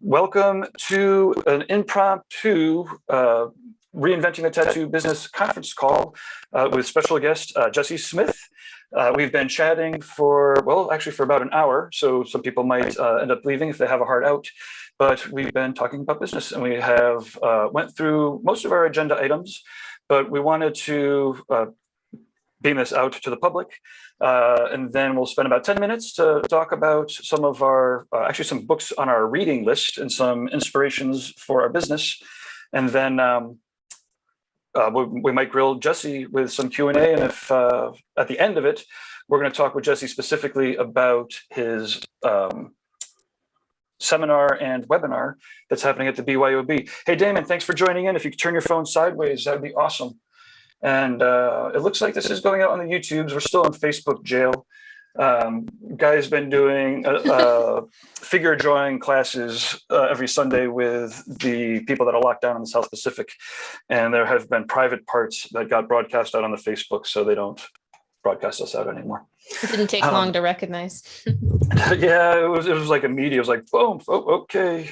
Welcome to an impromptu Reinventing the Tattoo Business conference call with special guest Jesse Smith. We've been chatting for about an hour, so some people might end up leaving if they have a hard out. But we've been talking about business, and we have went through most of our agenda items, but we wanted to beam this out to the public. And then we'll spend about 10 minutes to talk about some of our, actually some books on our reading list and some inspirations for our business. And then we might grill Jesse with some Q&A. And if at the end of it, we're going to talk with Jesse specifically about his seminar and webinar that's happening at the BYOB. Hey, Damon, thanks for joining in. If you could turn your phone sideways, that'd be awesome. And it looks like this is going out on the YouTubes. We're still in Facebook jail. Guy's been doing figure drawing classes every Sunday with the people that are locked down in the South Pacific. And there have been private parts that got broadcast out on the Facebook, so they don't broadcast us out anymore. It didn't take long to recognize. Yeah, it was like immediate. It was like, boom, oh, okay.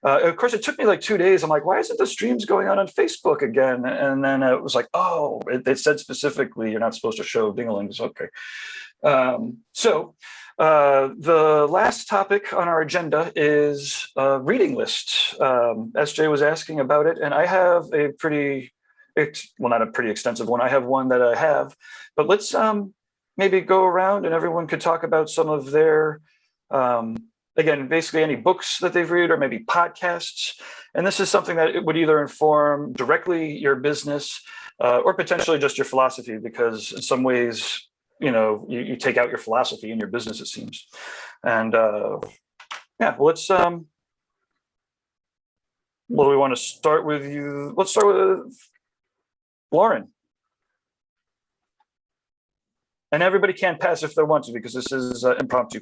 Of course, it took me like 2 days. I'm like, why isn't the streams going on Facebook again? And then it was like, oh, it said specifically you're not supposed to show dinglings. Okay. So the last topic on our agenda is reading lists. SJ was asking about it, and I have a pretty, well, not a pretty extensive one. I have one that I have, but let's maybe go around and everyone could talk about some of their again, basically any books that they've read or maybe podcasts. And this is something that it would either inform directly your business or potentially just your philosophy, because in some ways, you know, you take out your philosophy in your business, it seems. And yeah, well, let's, well, we want to start with you. Let's start with Lauren. And everybody can pass if they want to, because this is impromptu.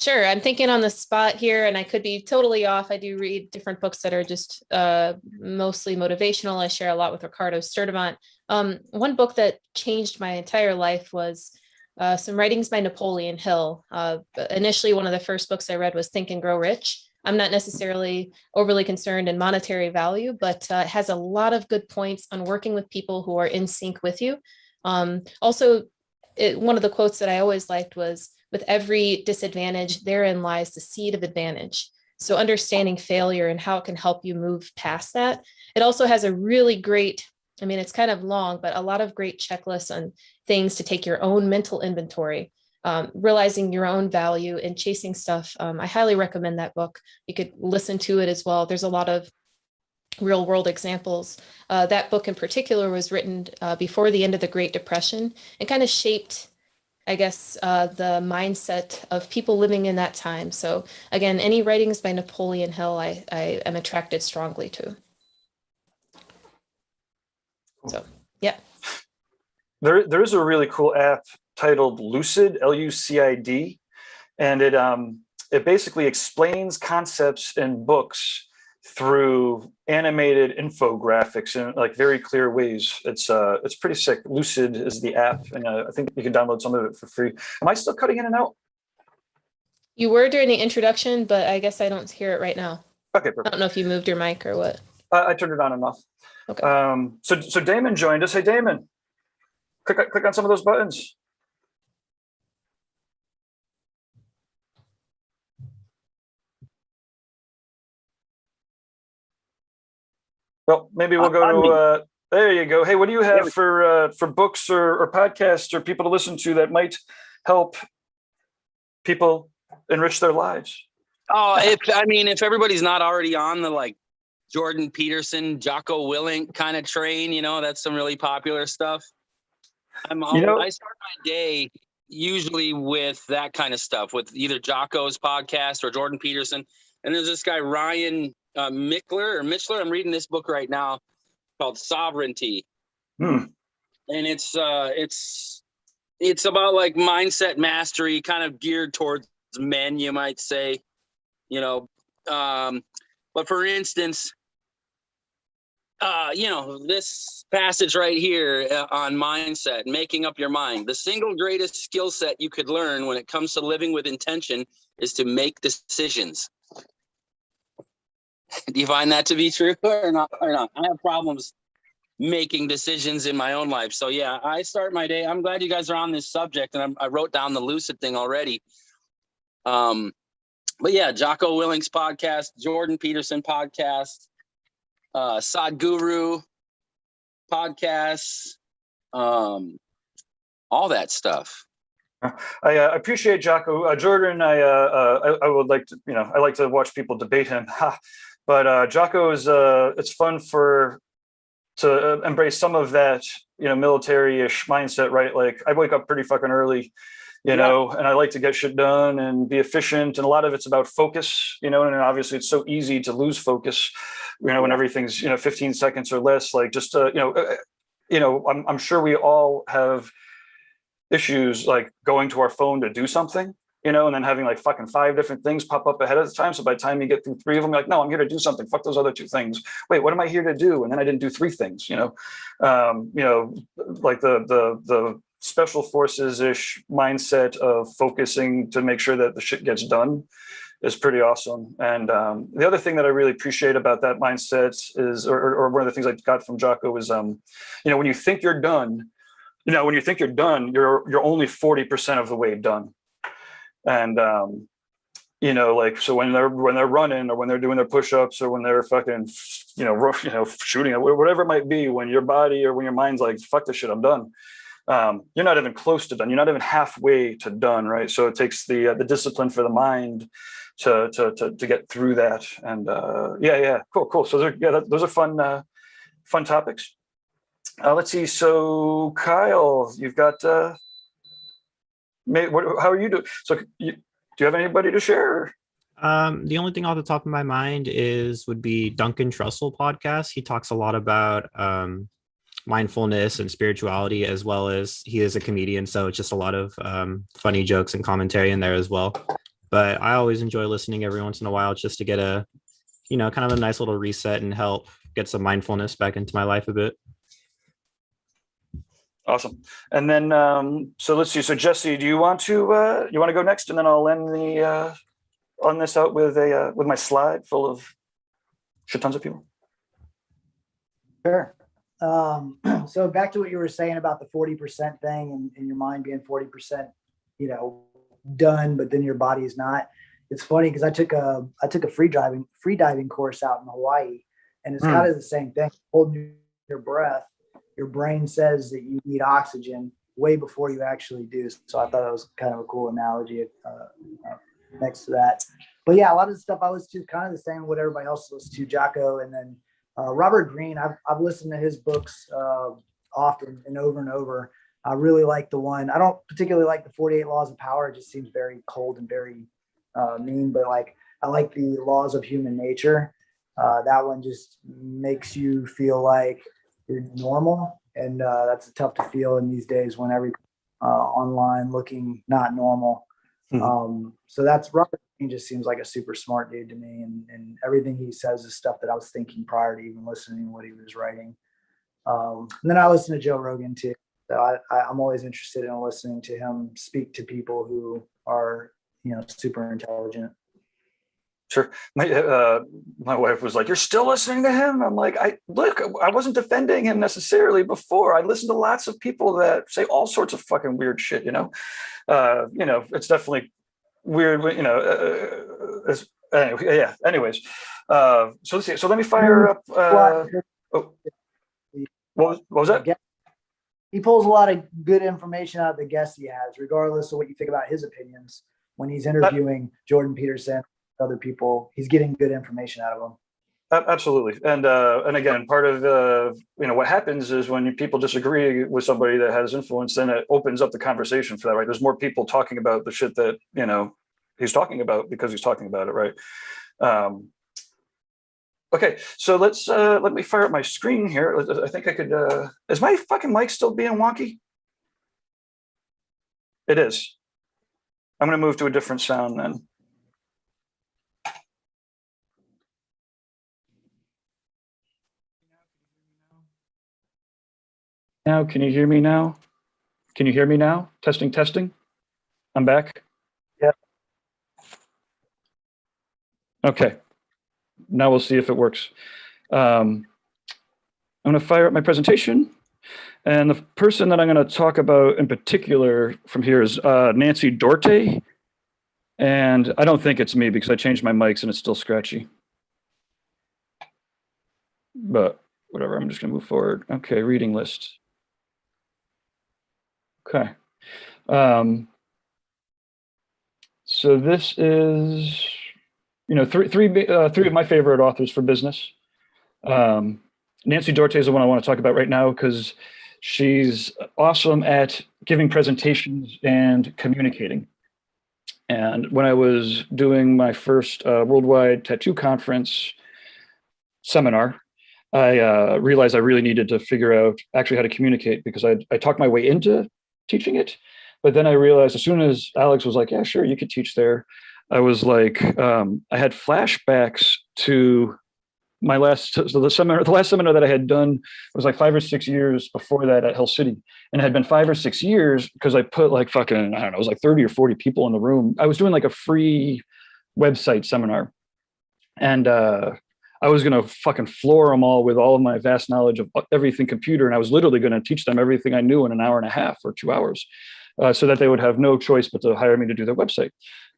Sure. I'm thinking on the spot here, and I could be totally off. I do read different books that are just mostly motivational. I share a lot with Ricardo Sturdivant. One book that changed my entire life was some writings by Napoleon Hill. Initially, one of the first books I read was Think and Grow Rich. I'm not necessarily overly concerned in monetary value, but it has a lot of good points on working with people who are in sync with you. Also, one of the quotes that I always liked was, with every disadvantage, therein lies the seed of advantage. So understanding failure and how it can help you move past that. It also has a really great, I mean, it's kind of long, but a lot of great checklists on things to take your own mental inventory, realizing your own value and chasing stuff. I highly recommend that book. You could listen to it as well. There's a lot of real world examples. That book in particular was written before the end of the Great Depression and kind of shaped, I guess, the mindset of people living in that time. So again, any writings by Napoleon Hill, I am attracted strongly to. So, yeah. There is a really cool app titled Lucid, Lucid, and it basically explains concepts in books through animated infographics in like very clear ways. It's pretty sick. Lucid is the app, and I think you can download some of it for free. Am I still cutting in and out? You were during the introduction, but I guess I don't hear it right now. Okay, perfect. I don't know if you moved your mic or what. I turned it on and off. Okay. So Damon joined us. Hey, Damon, click on some of those buttons. Well, maybe we'll go to, there you go. Hey, what do you have for books or podcasts or people to listen to that might help people enrich their lives? Oh, if everybody's not already on the like Jordan Peterson, Jocko Willink kind of train, you know, that's some really popular stuff. I start my day usually with that kind of stuff, with either Jocko's podcast or Jordan Peterson. And there's this guy, Ryan Michler. I'm reading this book right now called Sovereignty. And it's about like mindset mastery, kind of geared towards men, you might say, you know. But for instance, you know, this passage right here on mindset, making up your mind. The single greatest skill set you could learn when it comes to living with intention is to make decisions. Do you find that to be true or not? Or not? I have problems making decisions in my own life. So yeah, I start my day. I'm glad you guys are on this subject, and I wrote down the lucid thing already. But yeah, Jocko Willink's podcast, Jordan Peterson podcast, Sadhguru podcasts, all that stuff. I appreciate Jocko. Jordan, I would like to, I like to watch people debate him. But Jocko is, it's fun to embrace some of that, military-ish mindset, right? Like I wake up pretty fucking early, and I like to get shit done and be efficient. And a lot of it's about focus, and obviously it's so easy to lose focus, when everything's, 15 seconds or less, like just, I'm sure we all have issues like going to our phone to do something, and then having like fucking 5 different things pop up ahead of the time. So by the time you get through 3 of them, you're like, no, I'm here to do something. Fuck those other 2 things. Wait, what am I here to do? And then I didn't do 3 things, like the special forces-ish mindset of focusing to make sure that the shit gets done is pretty awesome. And the other thing that I really appreciate about that mindset is, or one of the things I got from Jocko is, when you think you're done, you're only 40% of the way done. And so when they're running, or when they're doing their push-ups, or when they're fucking shooting, whatever it might be, when your body or when your mind's like, fuck this shit, I'm done, you're not even close to done. You're not even halfway to done, right? So it takes the discipline for the mind to get through that. And cool. So those are fun topics. Let's see. So Kyle, you've got how are you doing? So do you have anybody to share? The only thing off the top of my mind would be Duncan Trussell podcast. He talks a lot about mindfulness and spirituality, as well as he is a comedian, so it's just a lot of funny jokes and commentary in there as well. But I always enjoy listening every once in a while, just to get a kind of a nice little reset and help get some mindfulness back into my life a bit. Awesome. And then so let's see. So Jesse, do you want to go next, and then I'll end on this out with my slide full of shit tons of people. Sure. So back to what you were saying about the 40% thing, and your mind being 40%, done, but then your body is not. It's funny because I took a free diving course out in Hawaii, and it's kind of the same thing. Holding your breath, your brain says that you need oxygen way before you actually do. So I thought that was kind of a cool analogy next to that. But yeah, a lot of the stuff I listen to kind of the same what everybody else listens to. Jocko, and then Robert Greene. I've listened to his books often and over. I really like the one. I don't particularly like the 48 Laws of Power. It just seems very cold and very mean. But I like the Laws of Human Nature. That one just makes you feel like you're normal, and that's tough to feel in these days when every online looking not normal. So that's Robert Greene. Just seems like a super smart dude to me, and everything he says is stuff that I was thinking prior to even listening to what he was writing. And then I listen to Joe Rogan too. So I'm always interested in listening to him speak to people who are super intelligent. Sure. My wife was like, "You're still listening to him?" I'm like, I wasn't defending him necessarily before. I listened to lots of people that say all sorts of fucking weird shit. It's definitely weird. Yeah. Anyways, so let's see. So let me fire up. What was that? He pulls a lot of good information out of the guests he has, regardless of what you think about his opinions. When he's interviewing Jordan Peterson, other people, he's getting good information out of them. Absolutely. And again, part of what happens is when people disagree with somebody that has influence, then it opens up the conversation for that, right? There's more people talking about the shit that he's talking about because he's talking about it, right? Okay, so let me fire up my screen here. I think I could. Is my fucking mic still being wonky? It is. I'm going to move to a different sound then. Now, can you hear me now? Can you hear me now? Testing. I'm back. Yeah. Okay. now we'll see if it works. I'm going to fire up my presentation. And the person that I'm going to talk about in particular from here is Nancy Dorte. And I don't think it's me because I changed my mics and it's still scratchy. But whatever, I'm just going to move forward. Okay, reading list. Okay. So this is, you know, three of my favorite authors for business. Nancy Dorte is the one I want to talk about right now because she's awesome at giving presentations and communicating. And when I was doing my first worldwide tattoo conference seminar, I realized I really needed to figure out actually how to communicate because I talked my way into teaching it. But then I realized as soon as Alex was like, yeah, sure, you could teach there. I was like, I had flashbacks to my last, so the last seminar that I had done was like 5 or 6 years before that at Hill City. And it had been 5 or 6 years because I put like fucking, I don't know, it was like 30 or 40 people in the room. I was doing like a free website seminar. And I was going to fucking floor them all with all of my vast knowledge of everything computer. And I was literally going to teach them everything I knew in an hour and a half or 2 hours so that they would have no choice but to hire me to do their website.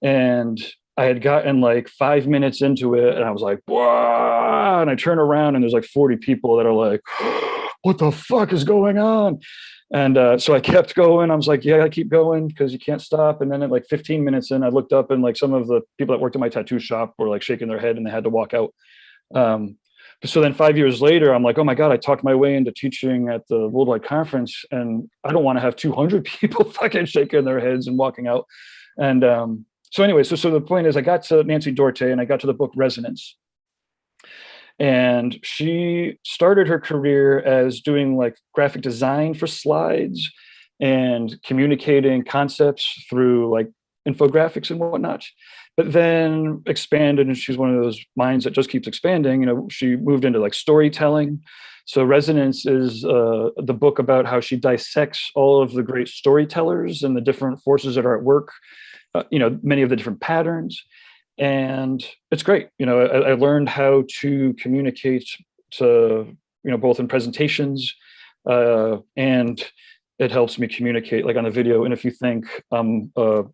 And I had gotten like 5 minutes into it and I was like, wow. And I turn around and there's like 40 people that are like, what the fuck is going on? And so I kept going. I was like, yeah, I keep going because you can't stop. And then at like 15 minutes in, I looked up and like some of the people that worked at my tattoo shop were like shaking their head and they had to walk out. So then 5 years later, I'm like, oh my God, I talked my way into teaching at the worldwide conference and I don't want to have 200 people fucking shaking their heads and walking out. And so anyway, so the point is I got to Nancy Dorte and I got to the book Resonance. And she started her career as doing like graphic design for slides and communicating concepts through like infographics and whatnot, but then expanded. And she's one of those minds that just keeps expanding. You know, she moved into like storytelling. So Resonance is the book about how she dissects all of the great storytellers and the different forces that are at work, you know, many of the different patterns. And it's great. You know, I learned how to communicate to, you know, both in presentations and it helps me communicate like on a video. And if you think I'm a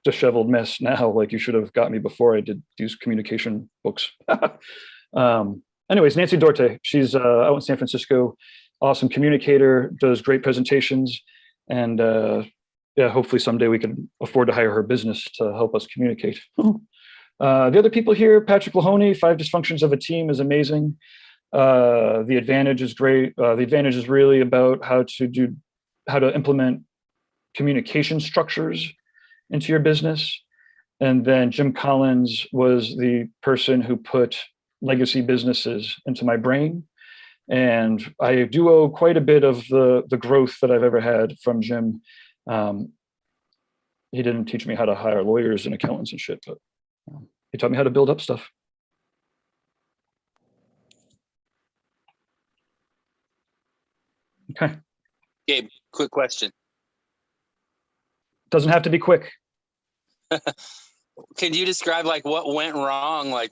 disheveled mess now, like you should have got me before I did these communication books. Anyways, Nancy Dorte, she's out in San Francisco, awesome communicator, does great presentations. And yeah, hopefully someday we can afford to hire her business to help us communicate. The other people here, Patrick Lahoney, 5 Dysfunctions of a Team is amazing. The Advantage is great. The Advantage is really about how to implement communication structures into your business. And then Jim Collins was the person who put legacy businesses into my brain. And I do owe quite a bit of the growth that I've ever had from Jim. He didn't teach me how to hire lawyers and accountants and shit, but he taught me how to build up stuff. Okay. Gabe, quick question. Doesn't have to be quick. Can you describe like what went wrong? Like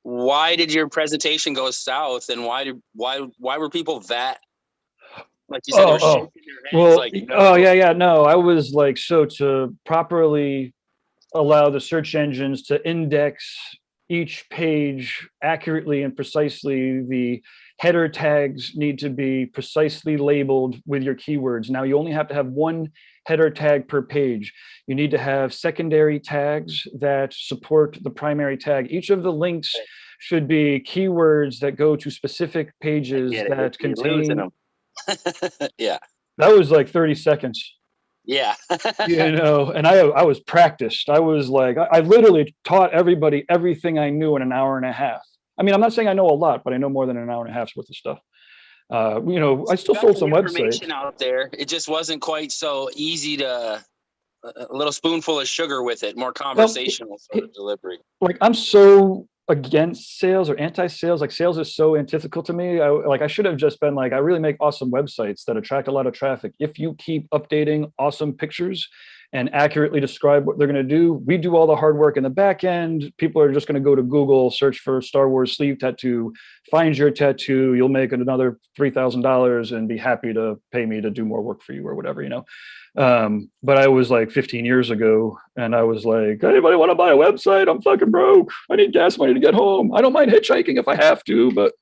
why did your presentation go south and why were people that, like you said, they were shaking their heads, well, like, no. oh yeah, no, I was like, so to properly allow the search engines to index each page accurately and precisely, the header tags need to be precisely labeled with your keywords. Now you only have to have 1 header tag per page. You need to have secondary tags that support the primary tag. Each of the links should be keywords that go to specific pages that contain. Yeah. That was like 30 seconds. Yeah. You know, and I was practiced. I was like, I literally taught everybody everything I knew in an hour and a half. I mean, I'm not saying I know a lot, but I know more than an hour and a half's worth of stuff. You know, I still sold some websites out there. It just wasn't quite so easy to a little spoonful of sugar with it, more conversational sort of delivery. Like I'm so against sales or anti-sales. Like sales is so antithetical to me. I should have just been like, I really make awesome websites that attract a lot of traffic. If you keep updating awesome pictures and accurately describe what they're going to do. We do all the hard work in the back end. People are just going to go to Google, search for Star Wars sleeve tattoo, find your tattoo. You'll make another $3,000 and be happy to pay me to do more work for you or whatever, you know. But I was like 15 years ago, and I was like, anybody want to buy a website? I'm fucking broke. I need gas money to get home. I don't mind hitchhiking if I have to, but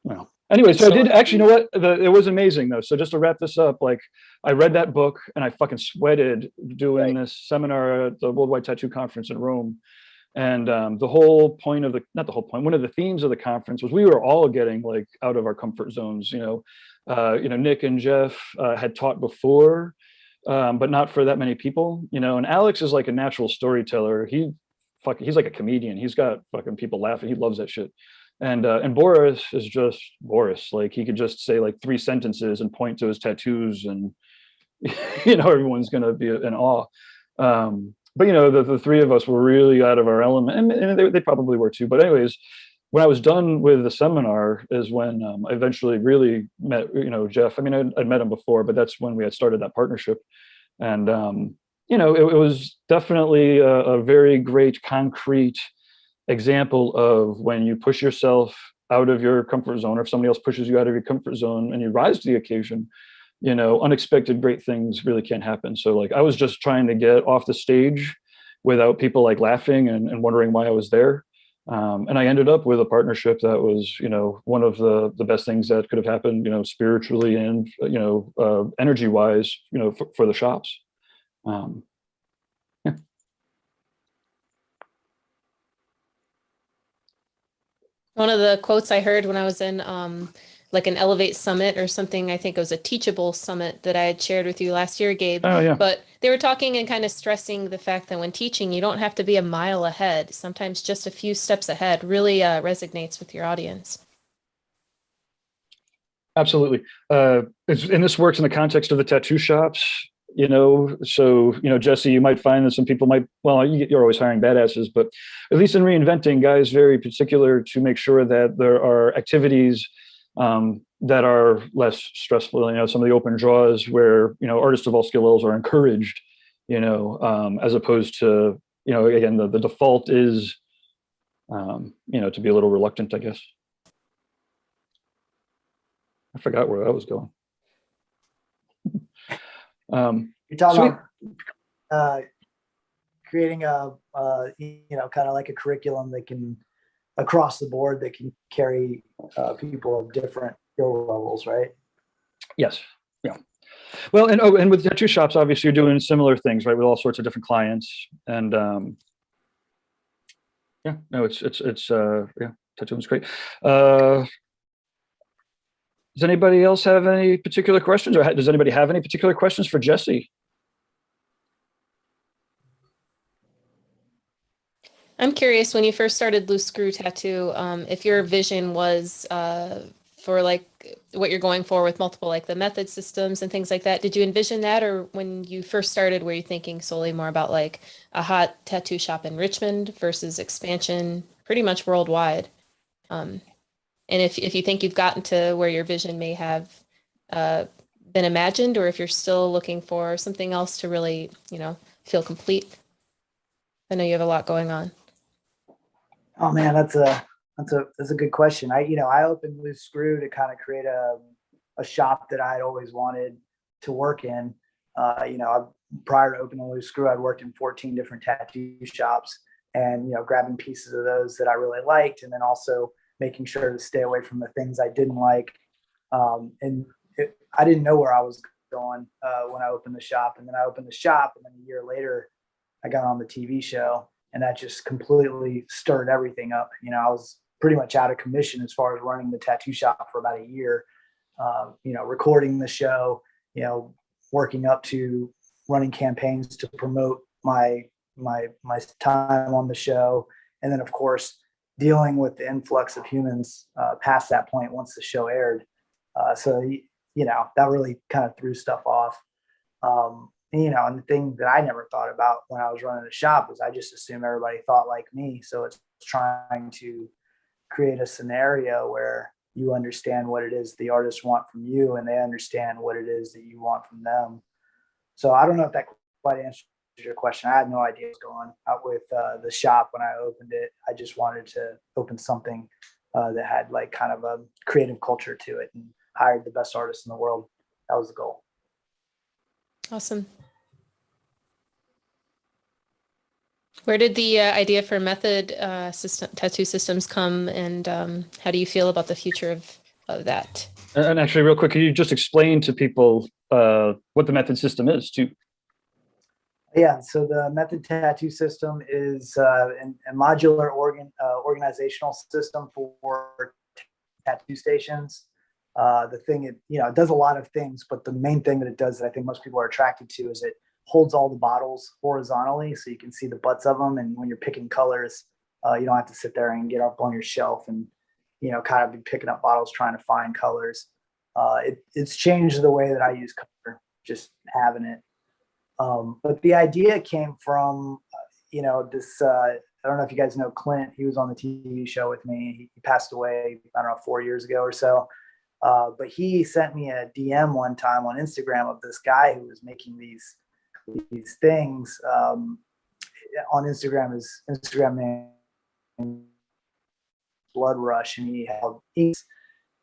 well. Anyway, so I did actually, you know what? It was amazing though. So just to wrap this up, like I read that book and I fucking sweated doing this seminar at the Worldwide Tattoo Conference in Rome. And the whole point of not the whole point, one of the themes of the conference was we were all getting like out of our comfort zones. You know, Nick and Jeff had taught before, but not for that many people, you know, and Alex is like a natural storyteller. He's like a comedian. He's got fucking people laughing. He loves that shit. And Boris is just Boris. Like he could just say like 3 sentences and point to his tattoos, and you know everyone's gonna be in awe. But you know the 3 of us were really out of our element, and they probably were too. But anyways, when I was done with the seminar is when I eventually really met Jeff. I mean, I'd met him before, but that's when we had started that partnership. And you know it was definitely a very great concrete example of when you push yourself out of your comfort zone, or if somebody else pushes you out of your comfort zone and you rise to the occasion, you know, unexpected great things really can happen. So like I was just trying to get off the stage without people like laughing and wondering why I was there. And I ended up with a partnership that was, you know, one of the best things that could have happened, you know, spiritually and, you know, energy wise, you know, for the shops. Yeah. One of the quotes I heard when I was in like an Elevate Summit or something, I think it was a Teachable Summit that I had shared with you last year, Gabe. Oh, yeah. But they were talking and kind of stressing the fact that when teaching, you don't have to be a mile ahead. Sometimes just a few steps ahead really resonates with your audience. Absolutely. And this works in the context of the tattoo shops, you know, so, you know, Jesse, you might find that some people might, well, you're always hiring badasses, but at least in reinventing, guys, very particular to make sure that there are activities that are less stressful. You know, some of the open draws where, you know, artists of all skill levels are encouraged, you know, as opposed to, you know, again, the default is, you know, to be a little reluctant, I guess. I forgot where I was going. You're talking about creating a, you know, kind of like a curriculum that can, across the board, that can carry people of different skill levels, right? Yes. Yeah. Well, and with tattoo shops, obviously, you're doing similar things, right, with all sorts of different clients, and yeah, no, it's yeah, tattooing's great. Does anybody else have any particular questions, or does anybody have any particular questions for Jesse? I'm curious, when you first started Loose Screw Tattoo, if your vision was for like what you're going for with multiple, like the method systems and things like that. Did you envision that, or when you first started, were you thinking solely more about like a hot tattoo shop in Richmond versus expansion pretty much worldwide? And if you think you've gotten to where your vision may have been imagined, or if you're still looking for something else to really, you know, feel complete. I know you have a lot going on. Oh man, that's a good question. I opened Loose Screw to kind of create a shop that I'd always wanted to work in. Prior to opening Loose Screw, I'd worked in 14 different tattoo shops, and grabbing pieces of those that I really liked, and then also making sure to stay away from the things I didn't like. I didn't know where I was going when I opened the shop, and then I opened the shop, and then a year later, I got on the TV show, and that just completely stirred everything up. I was pretty much out of commission as far as running the tattoo shop for about a year. Recording the show, working up to running campaigns to promote my time on the show, and then of course dealing with the influx of humans past that point once the show aired. So that really kind of threw stuff off. And the thing that I never thought about when I was running a shop was I just assumed everybody thought like me. So it's trying to create a scenario where you understand what it is the artists want from you, and they understand what it is that you want from them. So I don't know if that quite answers your question. I had no idea what was going out with the shop when I opened it. I just wanted to open something that had like kind of a creative culture to it, and hired the best artists in the world. That was the goal. Awesome. Where did the idea for Method tattoo systems come, and how do you feel about the future of that? And actually, real quick, can you just explain to people what the Method system is too? Yeah, so the Method tattoo system is a modular organizational system for tattoo stations. The thing it does a lot of things, but the main thing that it does that I think most people are attracted to is it holds all the bottles horizontally, so you can see the butts of them. And when you're picking colors, you don't have to sit there and get up on your shelf and kind of be picking up bottles trying to find colors. It's changed the way that I use color, just having it. But the idea came from this. I don't know if you guys know Clint. He was on the TV show with me. He passed away, I don't know, 4 years ago or so. But he sent me a DM one time on Instagram of this guy who was making these things on Instagram. His Instagram name Blood Rush, and he had inks.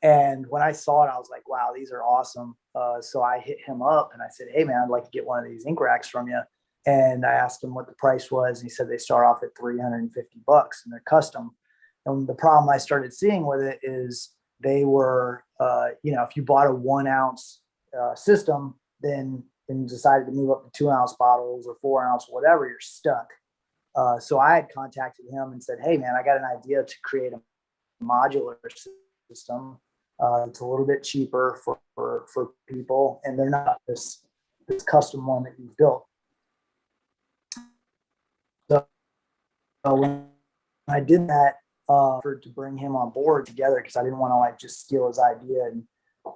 And when I saw it, I was like, wow, these are awesome. So I hit him up and I said, hey man, I'd like to get one of these ink racks from you. And I asked him what the price was, and he said they start off at $350 and they're custom. And the problem I started seeing with it is they were, if you bought a 1 ounce system, then and decided to move up to 2 ounce bottles or 4 ounce, whatever, you're stuck. So I had contacted him and said, hey man, I got an idea to create a modular system. It's a little bit cheaper for people, and they're not this custom one that you've built. So when I did that, to bring him on board together, because I didn't want to like just steal his idea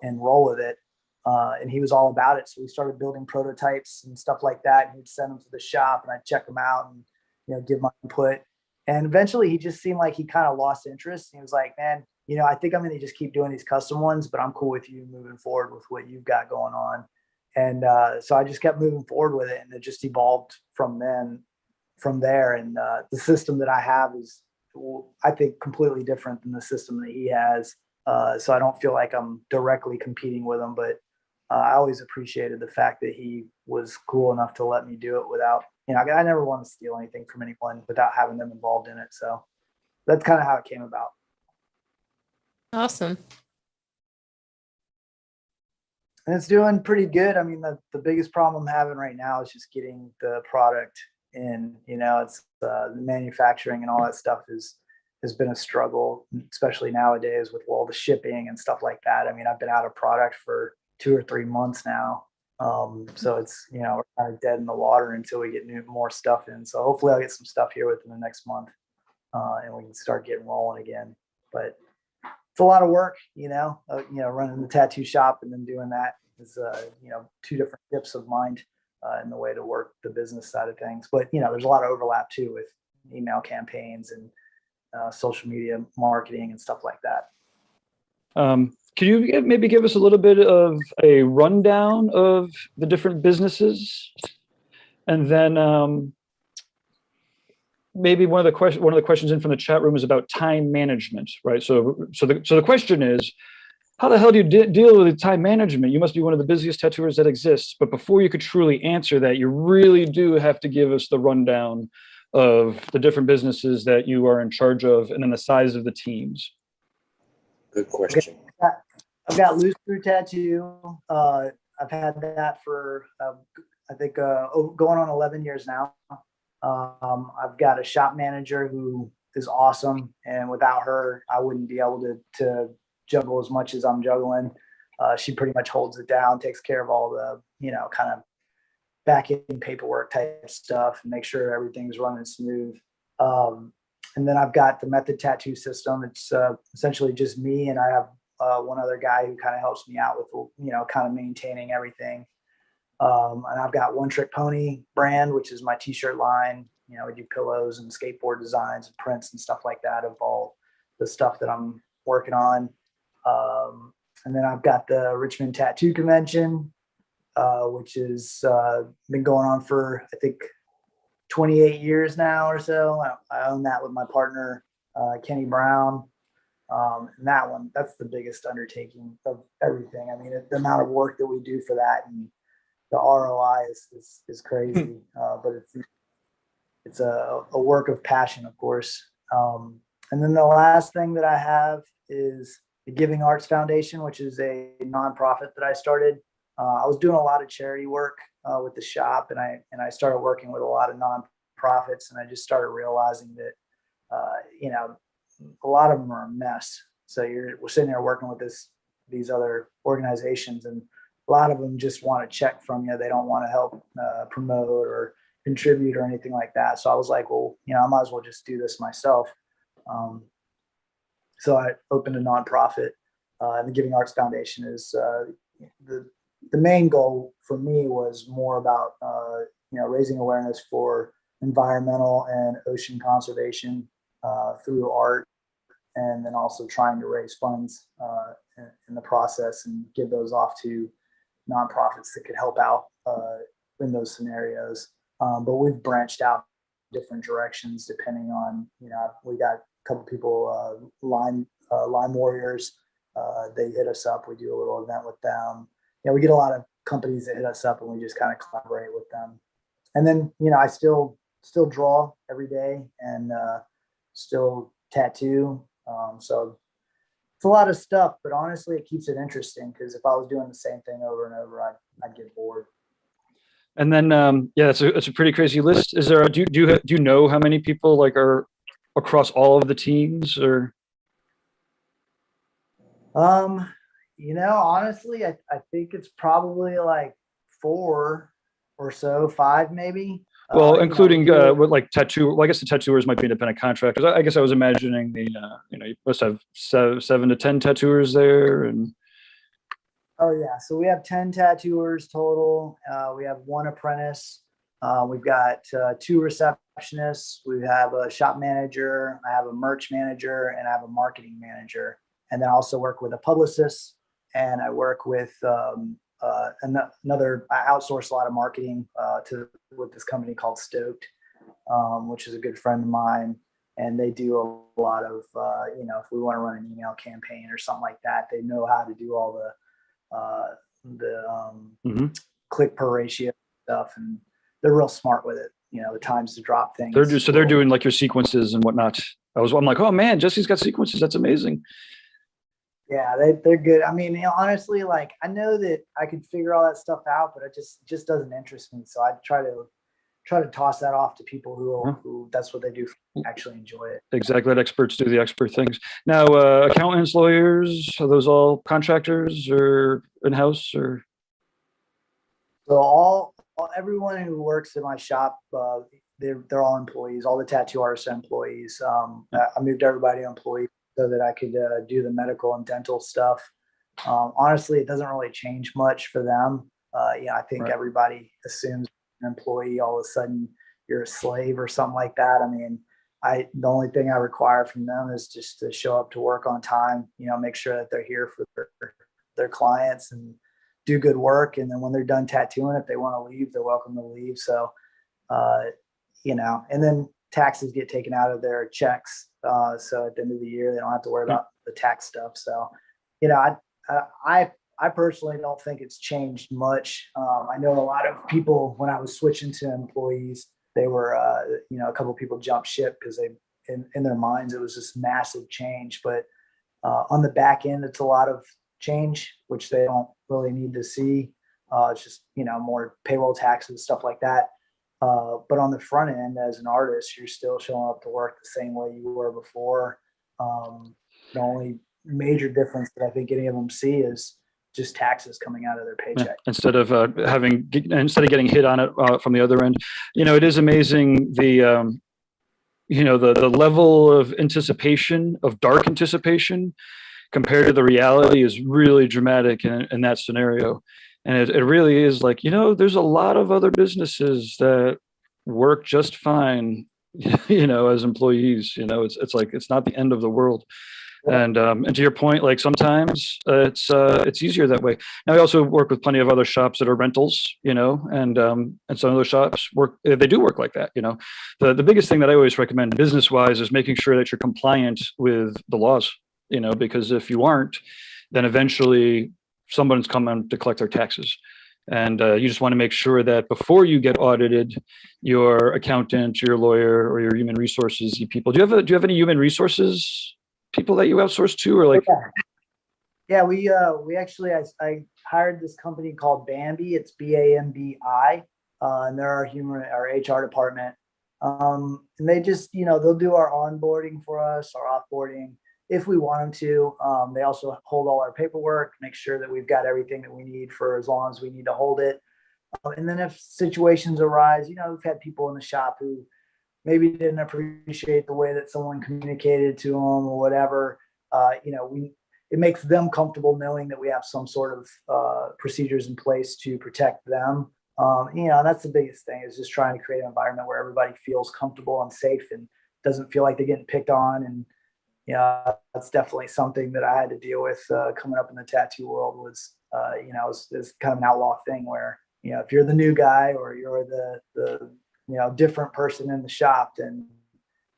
and roll with it. And he was all about it. So we started building prototypes and stuff like that. And he'd send them to the shop, and I'd check them out and give my input. And eventually he just seemed like he kind of lost interest. He was like, man, I think I'm going to just keep doing these custom ones, but I'm cool with you moving forward with what you've got going on. And so I just kept moving forward with it, and it just evolved from there. And the system that I have is, I think, completely different than the system that he has. So I don't feel like I'm directly competing with him, but I always appreciated the fact that he was cool enough to let me do it without, I never want to steal anything from anyone without having them involved in it. So that's kind of how it came about. Awesome. And it's doing pretty good. I mean, the biggest problem I'm having right now is just getting the product in. It's the manufacturing and all that stuff has been a struggle, especially nowadays with all the shipping and stuff like that. I mean, I've been out of product for 2 or 3 months now. So it's, we're kind of dead in the water until we get more stuff in. So hopefully I'll get some stuff here within the next month, and we can start getting rolling again. But it's a lot of work, running the tattoo shop and then doing that is, 2 different tips of mind in the way to work the business side of things. But, there's a lot of overlap too with email campaigns and social media marketing and stuff like that. Can you maybe give us a little bit of a rundown of the different businesses? And then maybe one of the questions in from the chat room is about time management, right? So the question is, how the hell do you deal with time management? You must be one of the busiest tattooers that exists. But before you could truly answer that, you really do have to give us the rundown of the different businesses that you are in charge of, and then the size of the teams. Good question. Okay. I've got Loose Screw Tattoo. I've had that for, I think, going on 11 years now. I've got a shop manager who is awesome, and without her, I wouldn't be able to juggle as much as I'm juggling. She pretty much holds it down, takes care of all the, kind of back end paperwork type stuff, and make sure everything's running smooth. And then I've got the Method Tattoo System. It's essentially just me, and I have one other guy who kind of helps me out with, kind of maintaining everything. And I've got One Trick Pony brand, which is my t-shirt line. We do pillows and skateboard designs and prints and stuff like that of all the stuff that I'm working on. And then I've got the Richmond Tattoo Convention, which has been going on for, I think, 28 years now or so. I own that with my partner, Kenny Brown. And that one, that's the biggest undertaking of everything. I mean, the amount of work that we do for that and the ROI is crazy. But it's a work of passion, of course. And then the last thing that I have is the Giving Arts Foundation, which is a nonprofit that I started. I was doing a lot of charity work with the shop, and I started working with a lot of nonprofits, and I just started realizing that, a lot of them are a mess. So we're sitting there working with these other organizations, and a lot of them just want to check from you. They don't want to help promote or contribute or anything like that. So I was like, well, I might as well just do this myself. So I opened a nonprofit, and the Giving Arts Foundation is the main goal for me was more about raising awareness for environmental and ocean conservation through art, and then also trying to raise funds in the process and give those off to nonprofits that could help out in those scenarios. But we've branched out different directions depending on, we got a couple people, Lime Warriors. They hit us up. We do a little event with them. We get a lot of companies that hit us up, and we just kind of collaborate with them. And then, I still draw every day and still tattoo. So it's a lot of stuff, but honestly, it keeps it interesting, because if I was doing the same thing over and over, I'd get bored. And then, it's a pretty crazy list. Is there? Do you know how many people are across all of the teams, or? Honestly, I think it's probably like 4 or so, 5 maybe. Well, including with tattoo. Well, I guess the tattooers might be independent contractors. I guess I was imagining you must have 7 to 10 tattooers there, and. Oh yeah, so we have 10 tattooers total. We have 1 apprentice. We've got 2 receptionists. We have a shop manager. I have a merch manager, and I have a marketing manager. And then I also work with a publicist, and I work with another. I outsource a lot of marketing with this company called Stoked, which is a good friend of mine. And they do a lot of, if we want to run an email campaign or something like that, they know how to do all the click per ratio stuff, and they're real smart with it. The times to drop things. They're doing your sequences and whatnot. I'm like, oh man, Jesse's got sequences. That's amazing. Yeah, they're good. I mean, honestly, I know that I could figure all that stuff out, but it just doesn't interest me. So I try to toss that off to people who that's what they do, actually enjoy it. Exactly. Let experts do the expert things. Now, accountants, lawyers, are those all contractors or in-house, or? So everyone who works in my shop, they're all employees. All the tattoo artists are employees. I moved everybody to employees so that I could do the medical and dental stuff. Honestly, it doesn't really change much for them. I think everybody assumes an employee, all of a sudden you're a slave or something like that. I mean, the only thing I require from them is just to show up to work on time, make sure that they're here for their clients and do good work. And then when they're done tattooing, if they want to leave, they're welcome to leave. So, and then taxes get taken out of their checks. So at the end of the year, they don't have to worry about the tax stuff. So, I personally don't think it's changed much. I know a lot of people, when I was switching to employees, they were, a couple of people jumped ship because in their minds, it was this massive change. But on the back end, it's a lot of change, which they don't really need to see. It's just, more payroll taxes, stuff like that. But on the front end, as an artist, you're still showing up to work the same way you were before. The only major difference that I think any of them see is just taxes coming out of their paycheck. Instead of getting hit on it from the other end. It is amazing the level of anticipation, of dark anticipation, compared to the reality is really dramatic in that scenario. And it really is there's a lot of other businesses that work just fine, as employees. It's not the end of the world. And to your point, like sometimes it's easier that way. Now I also work with plenty of other shops that are rentals, and some of those shops they do work like that. The biggest thing that I always recommend business wise is making sure that you're compliant with the laws, because if you aren't, then eventually someone's coming to collect their taxes. And you just want to make sure that before you get audited, your accountant, your lawyer, or your human resources people. Do you have any human resources people that you outsource to, or like? Yeah, we actually I hired this company called Bambi. It's BAMBI, and they're our HR department. And they just they'll do our onboarding for us, our offboarding if we want them to. They also hold all our paperwork, make sure that we've got everything that we need for as long as we need to hold it. And then if situations arise, we've had people in the shop who maybe didn't appreciate the way that someone communicated to them or whatever. It makes them comfortable knowing that we have some sort of procedures in place to protect them. That's the biggest thing, is just trying to create an environment where everybody feels comfortable and safe and doesn't feel like they're getting picked on. And that's definitely something that I had to deal with coming up in the tattoo world. Was it's kind of an outlaw thing where if you're the new guy or you're the different person in the shop, then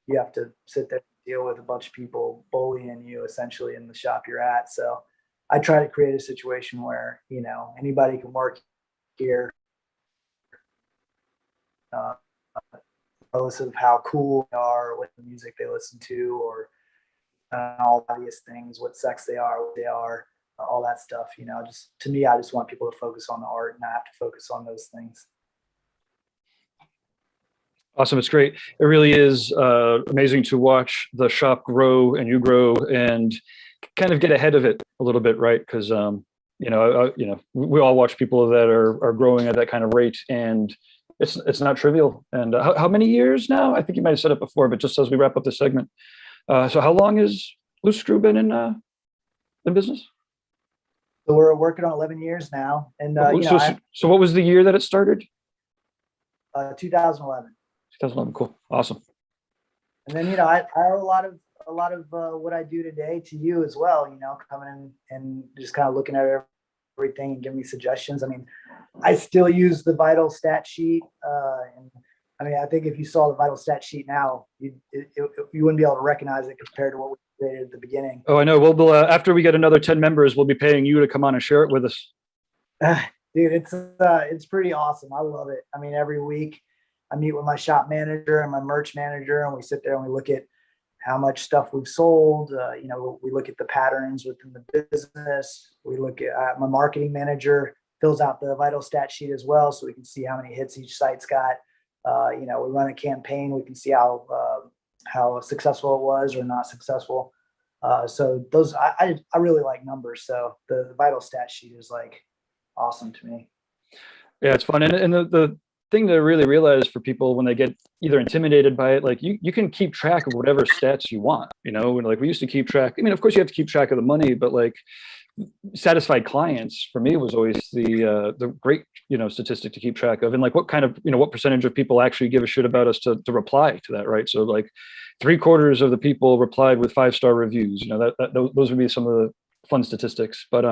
you have to sit there and deal with a bunch of people bullying you essentially in the shop you're at. So I try to create a situation where anybody can work here, regardless of how cool they are, what the music they listen to, or all obvious things, what sex they are, what they are, all that stuff. Just to me, I just want people to focus on the art and not have to focus on those things. Awesome. It's great. It really is amazing to watch the shop grow and you grow and kind of get ahead of it a little bit, right? Because we all watch people that are growing at that kind of rate, and it's not trivial. And how many years now? I think you might have said it before, but just as we wrap up this segment, so how long has Loose Screw been in business? So we're working on 11 years now, and so what was the year that it started? 2011. 2011. Cool. Awesome. And then, I owe a lot of what I do today to you as well, coming in and just kind of looking at everything and giving me suggestions. I mean, I still use the vital stat sheet. And I mean, I think if you saw the vital stat sheet now, you wouldn't be able to recognize it compared to what we created at the beginning. Oh, I know. We'll after we get another 10 members, we'll be paying you to come on and share it with us. Dude, it's pretty awesome. I love it. I mean, every week I meet with my shop manager and my merch manager, and we sit there and we look at how much stuff we've sold. We look at the patterns within the business. We look at my marketing manager fills out the vital stat sheet as well, so we can see how many hits each site's got. We run a campaign. We can see how successful it was or not successful. So those, I really like numbers. So the vital stat sheet is like awesome to me. Yeah, it's fun. And the thing to really realize for people when they get either intimidated by it, like you can keep track of whatever stats you want, like we used to keep track. I mean, of course you have to keep track of the money, but like satisfied clients for me was always the great, statistic to keep track of. And like what kind of, what percentage of people actually give a shit about us to reply to that, right? So like 3/4 of the people replied with 5-star reviews, those would be some of the fun statistics. But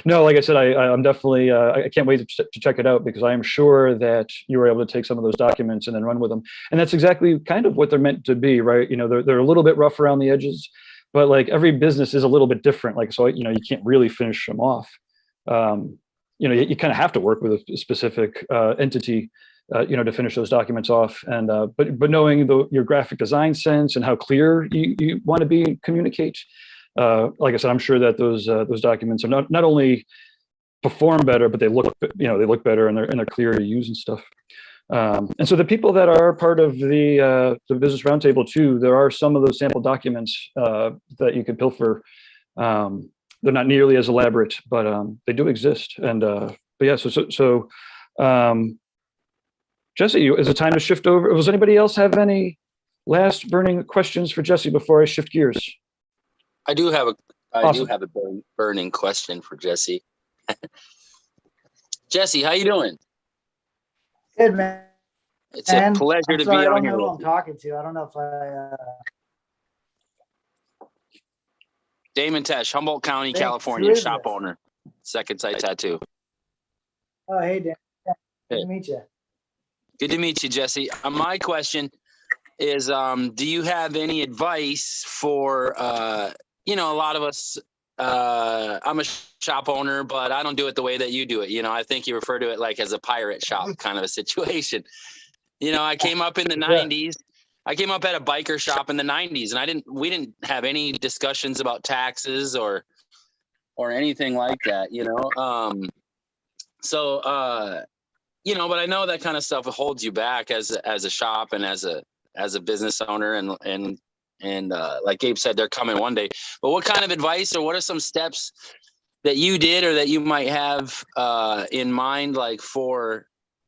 no, like I said, I'm definitely I can't wait to check it out, because I am sure that you were able to take some of those documents and then run with them. And that's exactly kind of what they're meant to be, right? They're a little bit rough around the edges, but like every business is a little bit different. Like, so, you can't really finish them off. You kind of have to work with a specific entity, to finish those documents off. And but knowing your graphic design sense and how clear you want to be communicate. Like I said, I'm sure that those documents are not only perform better, but they look better, and they're clear to use and stuff. And so the people that are part of the business roundtable too, there are some of those sample documents that you can pilfer. They're not nearly as elaborate, but they do exist. And but yeah, so Jesse, is it time to shift over? Does anybody else have any last burning questions for Jesse before I shift gears? I do have Awesome. a burning question for Jesse. Jesse, how you doing? Good, man. It's a pleasure to be on here. I don't know who I'm talking to. I don't know if Damon Tesh, Humboldt County, Thanks. California, Who is shop this? owner, Second Sight Tattoo. Oh, hey, Dan. Good Hey. to meet you. Good to meet you, Jesse. My question is, do you have any advice for, a lot of us, I'm a shop owner, but I don't do it the way that you do it. I think you refer to it like as a pirate shop kind of a situation. I came up in the 90s. I came up at a biker shop in the 90s, and we didn't have any discussions about taxes or anything like that, but I know that kind of stuff holds you back as a shop and as a business owner, and like Gabe said, they're coming one day. But what kind of advice, or what are some steps that you did or that you might have in mind, like for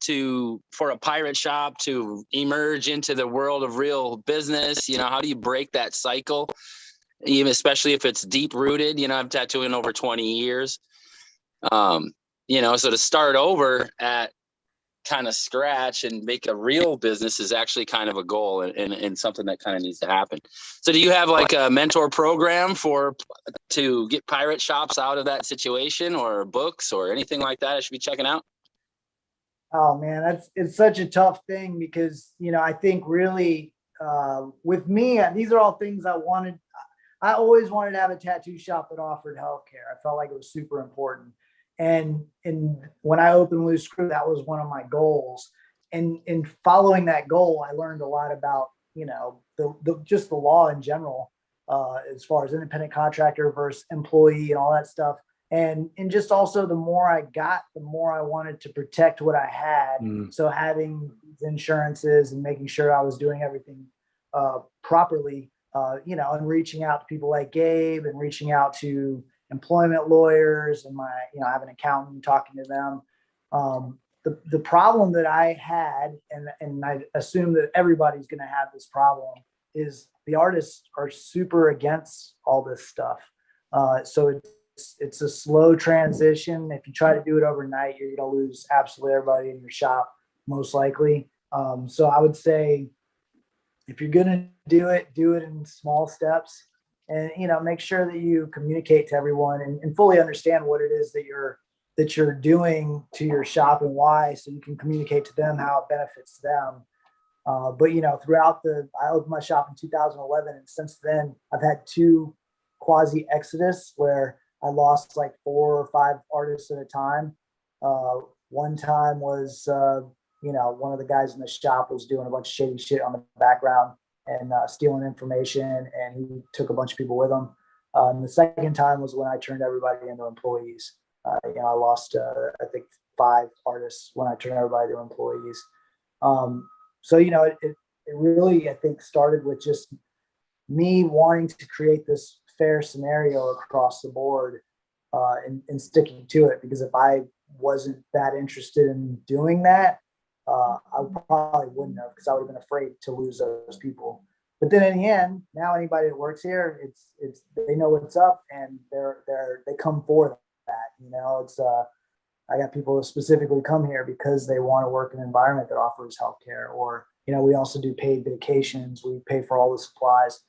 a pirate shop to emerge into the world of real business? How do you break that cycle, even especially if it's deep rooted? I've tattooing over 20 years. So to start over at kind of scratch and make a real business is actually kind of a goal and something that kind of needs to happen. So do you have like a mentor program to get pirate shops out of that situation, or books or anything like that I should be checking out? Oh man, it's such a tough thing because, I think really with me, these are all things I wanted. I always wanted to have a tattoo shop that offered healthcare. I felt like it was super important. And when I opened Loose Screw, that was one of my goals. And in following that goal, I learned a lot about, just the law in general, as far as independent contractor versus employee and all that stuff. And just also the more I got, the more I wanted to protect what I had. So having these insurances and making sure I was doing everything properly, and reaching out to people like Gabe and reaching out to employment lawyers and I have an accountant, talking to them. The problem that I had, and I assume that everybody's going to have this problem, is the artists are super against all this stuff. So it's a slow transition. If you try to do it overnight, you're going to lose absolutely everybody in your shop, most likely. So I would say, if you're going to do it in small steps, and make sure that you communicate to everyone and fully understand what it is that you're doing to your shop and why, so you can communicate to them how it benefits them. But I opened my shop in 2011, and since then I've had 2 quasi exodus where I lost like 4 or 5 artists at a time. One time was, one of the guys in the shop was doing a bunch of shady shit on the background and stealing information, and he took a bunch of people with him. And the second time was when I turned everybody into employees. I lost, I think, 5 artists when I turned everybody to employees. So, it really, I think, started with just me wanting to create this fair scenario across the board, and sticking to it, because if I wasn't that interested in doing that, I probably wouldn't have, because I would have been afraid to lose those people. But then in the end, now anybody that works here, it's they know what's up, and they come for that. I got people that specifically come here because they want to work in an environment that offers healthcare, or we also do paid vacations. We pay for all the supplies,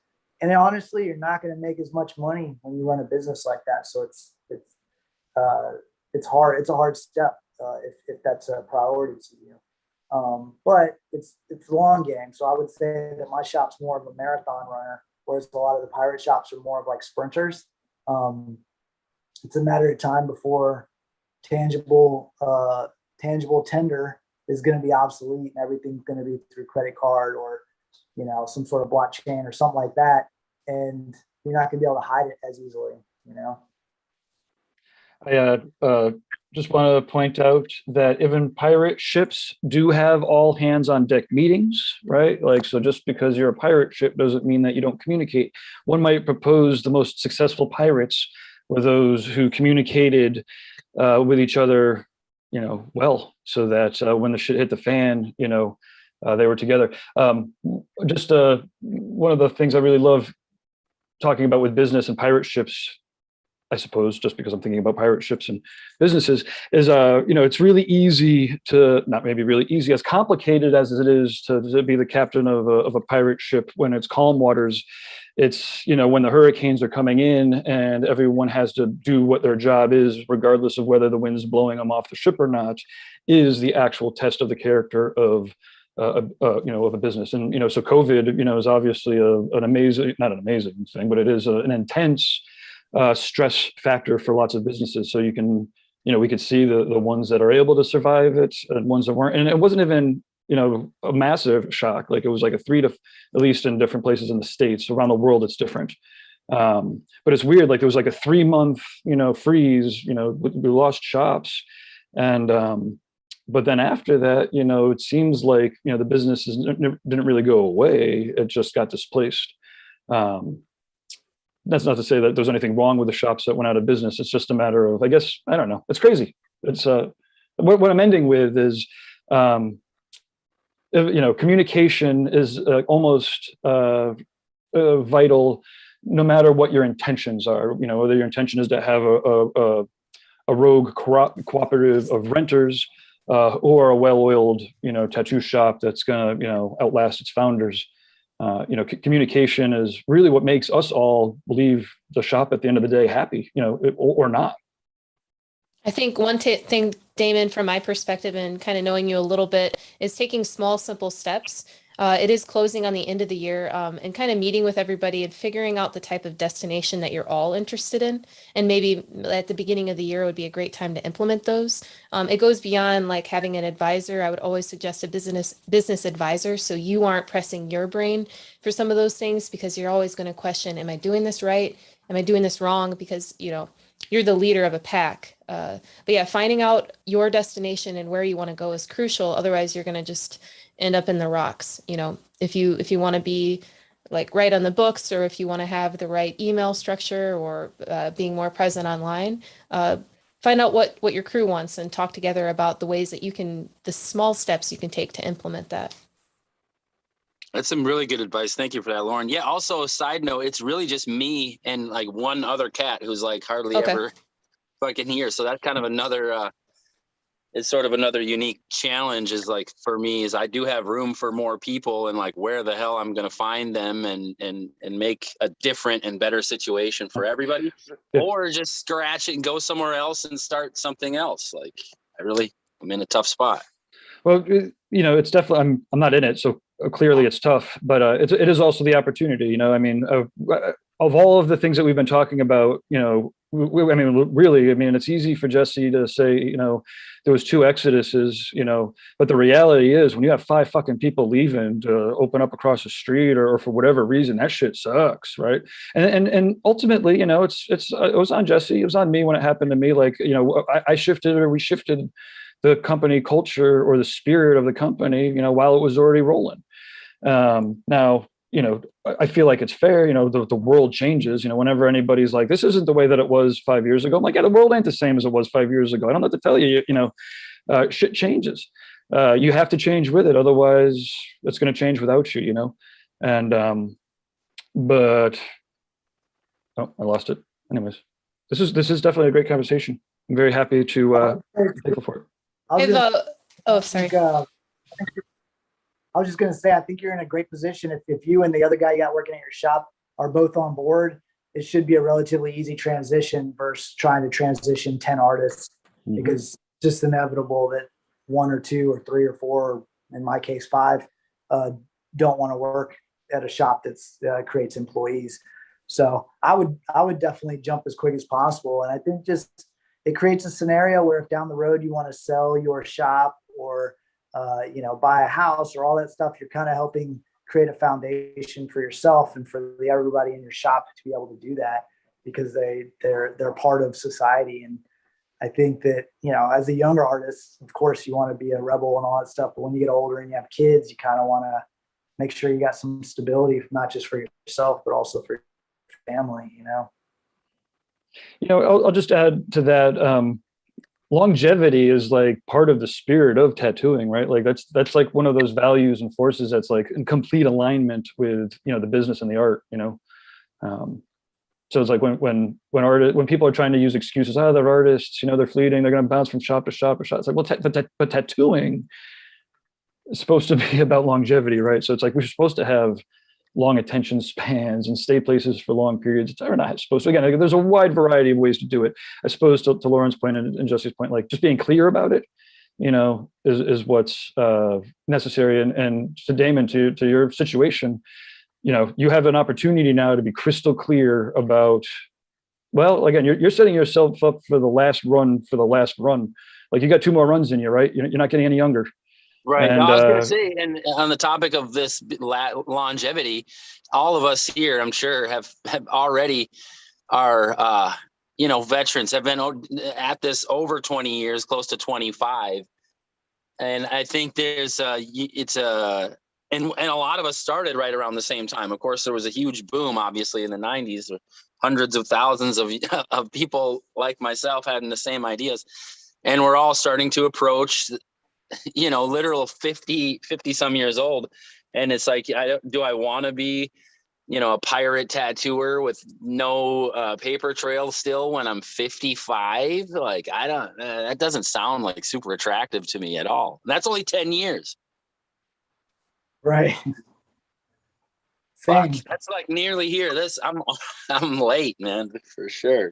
and then, honestly, you're not going to make as much money when you run a business like that. So it's hard. It's a hard step if that's a priority to you. But it's the long game. So I would say that my shop's more of a marathon runner, whereas a lot of the pirate shops are more of like sprinters. It's a matter of time before tangible tender is going to be obsolete, and everything's going to be through credit card or some sort of blockchain or something like that, and you're not going to be able to hide it as easily. I just want to point out that even pirate ships do have all hands on deck meetings, right? Like, so just because you're a pirate ship doesn't mean that you don't communicate. One might propose the most successful pirates were those who communicated with each other, well, so that when the shit hit the fan, they were together. Just one of the things I really love talking about with business and pirate ships, I suppose, just because I'm thinking about pirate ships and businesses, is it's really easy to, not maybe really easy, as complicated as it is to be the captain of a pirate ship when it's calm waters. It's, when the hurricanes are coming in and everyone has to do what their job is, regardless of whether the wind's blowing them off the ship or not, is the actual test of the character of of a business. And so COVID is obviously an amazing, not an amazing thing, but it is an intense stress factor for lots of businesses. So you can, we could see the ones that are able to survive it and ones that weren't. And it wasn't even a massive shock. Like it was like a 3 to, at least in different places in the States, around the world it's different. But it's weird, like there was like a 3-month freeze, we lost shops. And but then after that, it seems like the businesses didn't really go away, it just got displaced. That's not to say that there's anything wrong with the shops that went out of business. It's just a matter of, I guess, I don't know, it's crazy. It's what I'm ending with is communication is almost vital, no matter what your intentions are. Whether your intention is to have a rogue cooperative of renters, or a well-oiled tattoo shop that's gonna outlast its founders. Communication is really what makes us all leave the shop at the end of the day happy, or not. I think one thing, Damon, from my perspective and kind of knowing you a little bit, is taking small, simple steps. It is closing on the end of the year, and kind of meeting with everybody and figuring out the type of destination that you're all interested in. And maybe at the beginning of the year would be a great time to implement those. It goes beyond like having an advisor. I would always suggest a business advisor, so you aren't pressing your brain for some of those things, because you're always going to question, am I doing this right? Am I doing this wrong? Because, you're the leader of a pack. But yeah, finding out your destination and where you want to go is crucial. Otherwise, you're going to just end up in the rocks. If you want to be like right on the books, or if you want to have the right email structure, or being more present online, find out what your crew wants and talk together about the ways that the small steps you can take to implement that. That's some really good advice. Thank you for that, Lauren. Yeah. Also, a side note, it's really just me and like one other cat who's like hardly ever fucking here. So that's kind of another, it's sort of another unique challenge is like for me is I do have room for more people, and like where the hell I'm going to find them and make a different and better situation for everybody, or just scratch it and go somewhere else and start something else. Like I'm in a tough spot. Well, it's definitely, I'm not in it, so clearly it's tough, but it is also the opportunity. I mean, of all of the things that we've been talking about, really, it's easy for Jesse to say, there was 2 exoduses, but the reality is when you have 5 fucking people leaving to open up across the street, or for whatever reason, that shit sucks, right? And ultimately, it was on Jesse, it was on me when it happened to me. Like, I shifted, or we shifted the company culture or the spirit of the company, while it was already rolling. Now, I feel like it's fair, the world changes, whenever anybody's like, this isn't the way that it was 5 years ago. I'm like, yeah, the world ain't the same as it was 5 years ago. I don't have to tell you, shit changes. You have to change with it. Otherwise it's going to change without you, and, but, oh, I lost it. Anyways, this is definitely a great conversation. I'm very happy to take it for it. Sorry. I was just going to say, I think you're in a great position. If you and the other guy you got working at your shop are both on board, it should be a relatively easy transition versus trying to transition 10 artists, because it's just inevitable that 1 or 2 or 3 or 4, or in my case 5, don't want to work at a shop that's creates employees. So I would definitely jump as quick as possible. And I think just it creates a scenario where if down the road you want to sell your shop, or buy a house, or all that stuff, you're kind of helping create a foundation for yourself and for everybody in your shop to be able to do that, because they're part of society. And I think that, as a younger artist, of course you want to be a rebel and all that stuff, but when you get older and you have kids, you kind of want to make sure you got some stability, not just for yourself, but also for your family, I'll just add to that. Longevity is like part of the spirit of tattooing, right? Like that's like one of those values and forces that's like in complete alignment with, the business and the art, So it's like when people are trying to use excuses, they're artists, they're fleeting, they're going to bounce from shop to shop or shop. It's like, well, but tattooing is supposed to be about longevity, right? So it's like we're supposed to have long attention spans and stay places for long periods. We're not supposed to. Again, there's a wide variety of ways to do it. I suppose to Lauren's point and Jesse's point, like just being clear about it, is what's necessary. And to Damon, to your situation, you have an opportunity now to be crystal clear about, well, again, you're setting yourself up for the last run. Like you got 2 more runs in you, right? You're not getting any younger. Right. And, No, I was going to say, and on the topic of this longevity, all of us here, I'm sure, have already are, veterans, have been at this over 20 years, close to 25. And I think there's and a lot of us started right around the same time. Of course, there was a huge boom, obviously, in the 90s. Hundreds of thousands of people like myself having the same ideas. And we're all starting to approach literal 50 some years old. And it's like, do I want to be, a pirate tattooer with no paper trail still when I'm 55? Like, that doesn't sound like super attractive to me at all. And that's only 10 years. Right. Fuck, that's like nearly here. I'm late, man, for sure.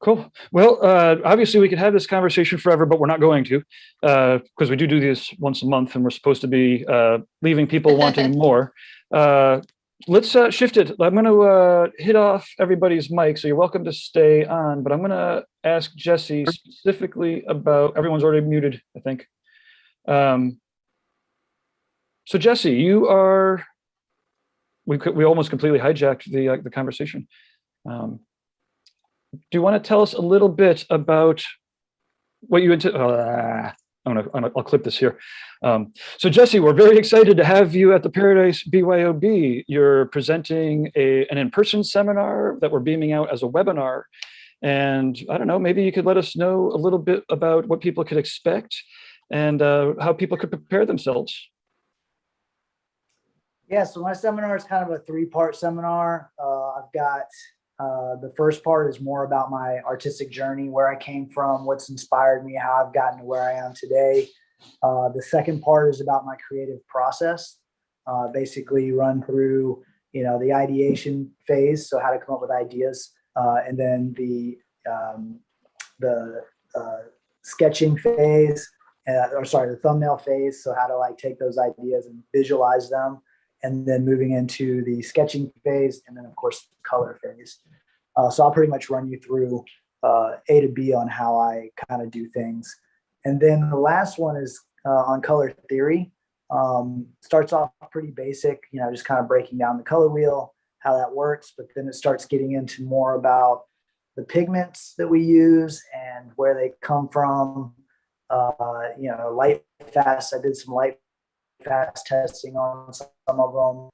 Cool. Well, obviously we could have this conversation forever, but we're not going to, because we do this once a month and we're supposed to be leaving people wanting more. Let's shift it. I'm going to hit off everybody's mic, so you're welcome to stay on, but I'm going to ask Jesse specifically about, everyone's already muted, I think. So Jesse, we almost completely hijacked the conversation. Do you want to tell us a little bit about what you I'll clip this here. So Jesse, we're very excited to have you at the Paradise BYOB. You're presenting an in-person seminar that we're beaming out as a webinar. And I don't know, maybe you could let us know a little bit about what people could expect and how people could prepare themselves. Yeah, so my seminar is kind of a 3-part seminar. I've got the first part is more about my artistic journey, where I came from, what's inspired me, how I've gotten to where I am today. The second part is about my creative process. Basically run through, the ideation phase, so how to come up with ideas, and then the sketching phase, the thumbnail phase, so how to take those ideas and visualize them. And then moving into the sketching phase, and then of course the color phase. So I'll pretty much run you through A to B on how I kind of do things. And then the last one is on color theory. Starts off pretty basic, just kind of breaking down the color wheel, how that works, but then it starts getting into more about the pigments that we use and where they come from. Light fast. I did some light fast testing on some of them,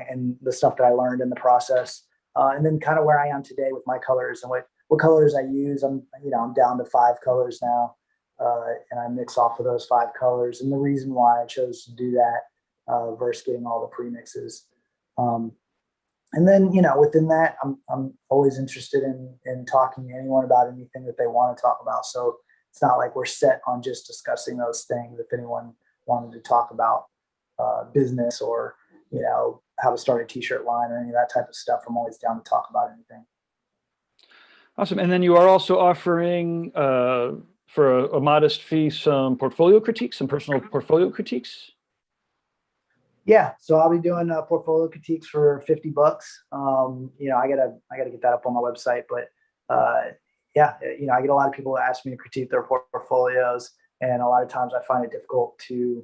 and the stuff that I learned in the process, and then kind of where I am today with my colors and what colors I use. I'm down to 5 colors now, and I mix off of those 5 colors, and the reason why I chose to do that versus getting all the premixes. And then within that, I'm always interested in talking to anyone about anything that they want to talk about. So it's not like we're set on just discussing those things. If anyone wanted to talk about business or how to start a t-shirt line or any of that type of stuff, I'm always down to talk about anything. Awesome. And then you are also offering for a modest fee some portfolio critiques, some personal portfolio critiques. Yeah, so I'll be doing portfolio critiques for $50. I gotta get that up on my website, but I get a lot of people that ask me to critique their portfolios. And a lot of times I find it difficult to,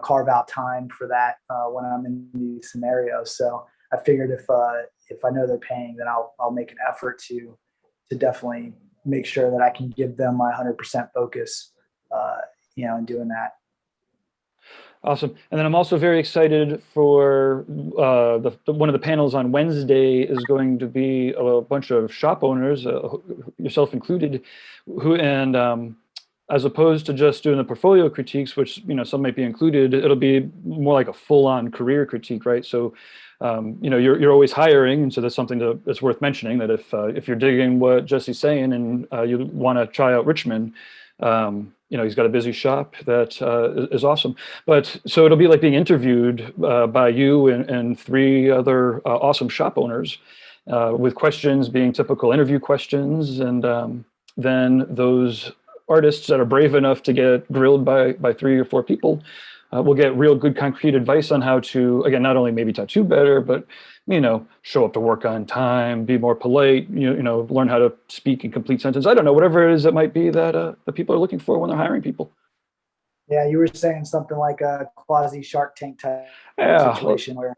carve out time for that when I'm in these scenarios. So I figured if I know they're paying, then I'll make an effort to definitely make sure that I can give them my 100% focus, in doing that. Awesome. And then I'm also very excited for one of the panels on Wednesday is going to be a bunch of shop owners, yourself included, as opposed to just doing the portfolio critiques, which, you know, some might be included, it'll be more like a full-on career critique, right? So, you know, you're always hiring, and so that's something that's worth mentioning, that if you're digging what Jesse's saying and you want to try out Richmond, you know, he's got a busy shop that is awesome. But so it'll be like being interviewed by you and 3 other awesome shop owners, with questions being typical interview questions, and then those artists that are brave enough to get grilled by 3 or 4 people will get real good concrete advice on how to, again, not only maybe tattoo better, but, you know, show up to work on time, be more polite, you know, learn how to speak in complete sentence. I don't know, whatever it is it might be that the people are looking for when they're hiring people. Yeah, you were saying something like a quasi Shark Tank type situation where.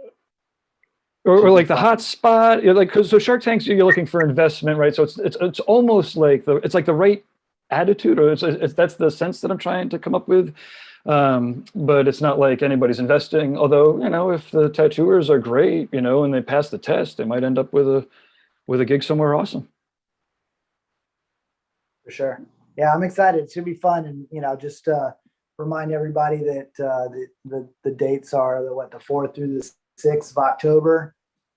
Or like the hot spot, like, so Shark Tanks, you're looking for investment, right? So it's almost like it's like the right attitude, or that's the sense that I'm trying to come up with. But it's not like anybody's investing. Although, you know, if the tattooers are great, you know, and they pass the test, they might end up with a gig somewhere awesome. For sure. Yeah, I'm excited. It's gonna be fun, and you know, just remind everybody that the dates are the 4th through the 6th of October.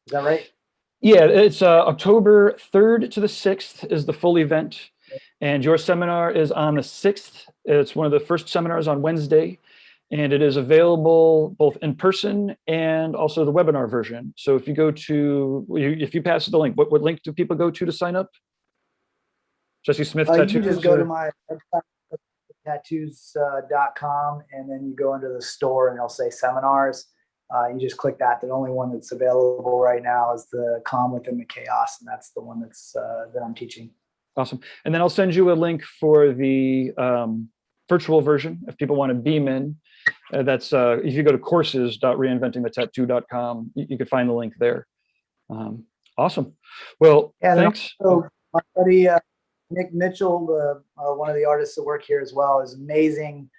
Is that right? Yeah, it's October 3rd to the 6th is the full event. And your seminar is on the 6th. It's one of the first seminars on Wednesday, and it is available both in person and also the webinar version. So if you go to, if you pass the link, what link do people go to sign up? Jesse Smith Tattoos? You just go to my website, tattoos.com, and then you go into the store and it'll say seminars. You just click that. The only one that's available right now is the Calm Within the Chaos, and that's the one that's that I'm teaching. Awesome. And then I'll send you a link for the virtual version if people want to beam in. That's if you go to courses.reinventingthetattoo.com, you can find the link there. Awesome. Well, yeah, thanks. Also, my buddy Nick Mitchell, one of the artists that work here as well, is amazing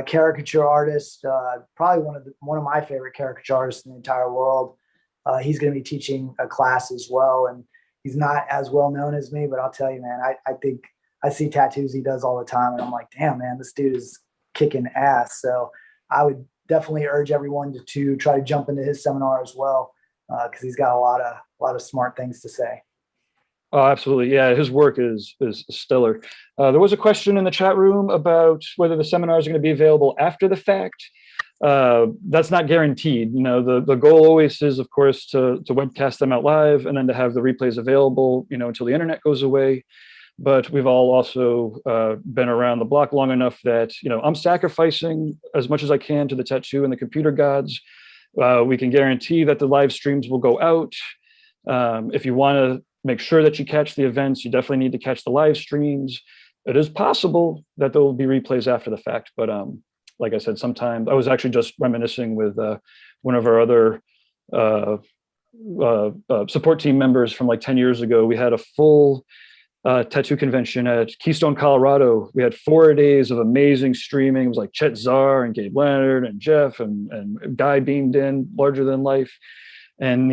caricature artist. Probably one of my favorite caricature artists in the entire world. He's going to be teaching a class as well, and he's not as well known as me, but I'll tell you, man, I think I see tattoos he does all the time, and I'm like, damn, man, this dude is kicking ass. So I would definitely urge everyone to try to jump into his seminar as well, because he's got a lot of smart things to say. Oh, absolutely. Yeah, his work is stellar. There was a question in the chat room about whether the seminars are going to be available after the fact. That's not guaranteed. You know, the goal always is, of course, to webcast them out live and then to have the replays available, you know, until the internet goes away. But we've all also been around the block long enough that, you know, I'm sacrificing as much as I can to the tattoo and the computer gods. We can guarantee that the live streams will go out. If you want to make sure that you catch the events, you definitely need to catch the live streams. It is possible that there will be replays after the fact, but like I said, sometimes I was actually just reminiscing with one of our other support team members from like 10 years ago. We had a full tattoo convention at Keystone, Colorado. We had 4 days of amazing streaming. It was like Chet Zar and Gabe Leonard and Jeff and Guy beamed in, larger than life. And